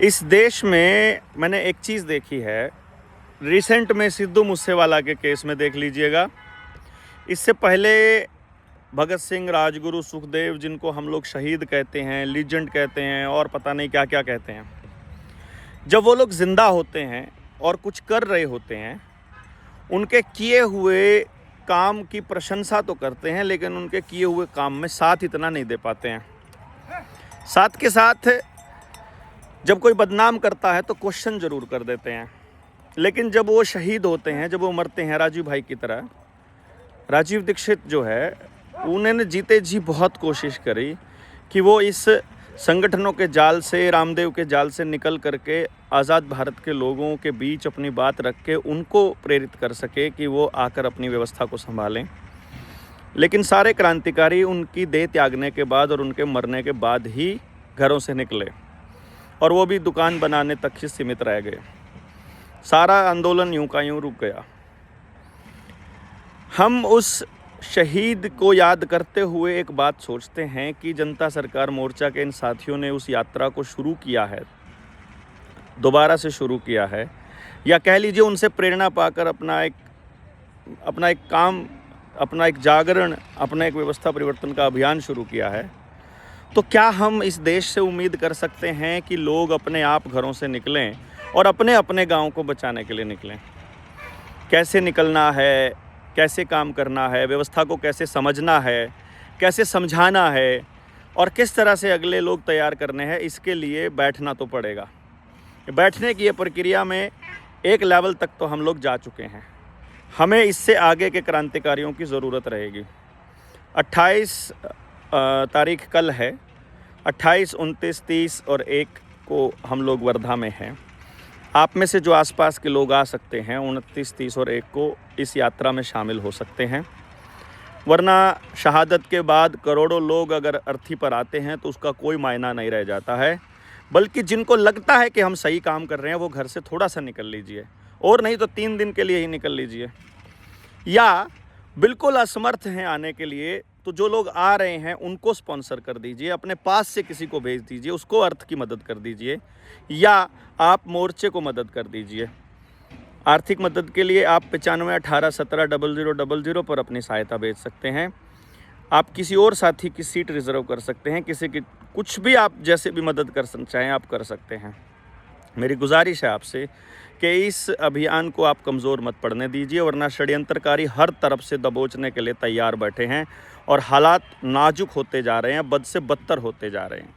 इस देश में मैंने एक चीज़ देखी है, रिसेंट में सिद्धू मूसेवाला के केस में देख लीजिएगा। इससे पहले भगत सिंह, राजगुरु, सुखदेव, जिनको हम लोग शहीद कहते हैं, लीजेंड कहते हैं और पता नहीं क्या क्या कहते हैं, जब वो लोग ज़िंदा होते हैं और कुछ कर रहे होते हैं, उनके किए हुए काम की प्रशंसा तो करते हैं, लेकिन उनके किए हुए काम में साथ इतना नहीं दे पाते हैं। साथ के साथ जब कोई बदनाम करता है तो क्वेश्चन ज़रूर कर देते हैं, लेकिन जब वो शहीद होते हैं, जब वो मरते हैं, राजीव भाई की तरह, राजीव दीक्षित जो है, उन्होंने जीते जी बहुत कोशिश करी कि वो इस संगठनों के जाल से, रामदेव के जाल से निकल करके आज़ाद भारत के लोगों के बीच अपनी बात रख के उनको प्रेरित कर सके कि वो आकर अपनी व्यवस्था को संभालें। लेकिन सारे क्रांतिकारी उनकी देह त्यागने के बाद और उनके मरने के बाद ही घरों से निकले, और वो भी दुकान बनाने तक ही सीमित रह गए। सारा आंदोलन यूं का यूं रुक गया। हम उस शहीद को याद करते हुए एक बात सोचते हैं कि जनता सरकार मोर्चा के इन साथियों ने उस यात्रा को शुरू किया है, दोबारा से शुरू किया है, या कह लीजिए उनसे प्रेरणा पाकर अपना एक काम, अपना एक जागरण, अपना एक व्यवस्था परिवर्तन का अभियान शुरू किया है। तो क्या हम इस देश से उम्मीद कर सकते हैं कि लोग अपने आप घरों से निकलें और अपने अपने गांव को बचाने के लिए निकलें? कैसे निकलना है, कैसे काम करना है, व्यवस्था को कैसे समझना है, कैसे समझाना है और किस तरह से अगले लोग तैयार करने हैं, इसके लिए बैठना तो पड़ेगा। बैठने की ये प्रक्रिया में एक लेवल तक तो हम लोग जा चुके हैं। हमें इससे आगे के क्रांतिकारियों की ज़रूरत रहेगी। 28 तारीख कल है, 28, 29, 30 और 1 को हम लोग वर्धा में हैं। आप में से जो आसपास के लोग आ सकते हैं, 29, 30 और 1 को इस यात्रा में शामिल हो सकते हैं। वरना शहादत के बाद करोड़ों लोग अगर अर्थी पर आते हैं तो उसका कोई मायना नहीं रह जाता है। बल्कि जिनको लगता है कि हम सही काम कर रहे हैं, वो घर से थोड़ा सा निकल लीजिए, और नहीं तो 3 दिन के लिए ही निकल लीजिए। या बिल्कुल असमर्थ हैं आने के लिए, तो जो लोग आ रहे हैं उनको स्पॉन्सर कर दीजिए, अपने पास से किसी को भेज दीजिए, उसको अर्थ की मदद कर दीजिए, या आप मोर्चे को मदद कर दीजिए। आर्थिक मदद के लिए आप 95 18 17 0000 पर अपनी सहायता भेज सकते हैं। आप किसी और साथी की सीट रिजर्व कर सकते हैं, किसी की कुछ भी, आप जैसे भी मदद कर चाहें आप कर सकते हैं। मेरी गुजारिश है आपसे कि इस अभियान को आप कमज़ोर मत पड़ने दीजिए, वरना षड्यंत्रकारी हर तरफ से दबोचने के लिए तैयार बैठे हैं और हालात नाजुक होते जा रहे हैं, बद से बदतर होते जा रहे हैं।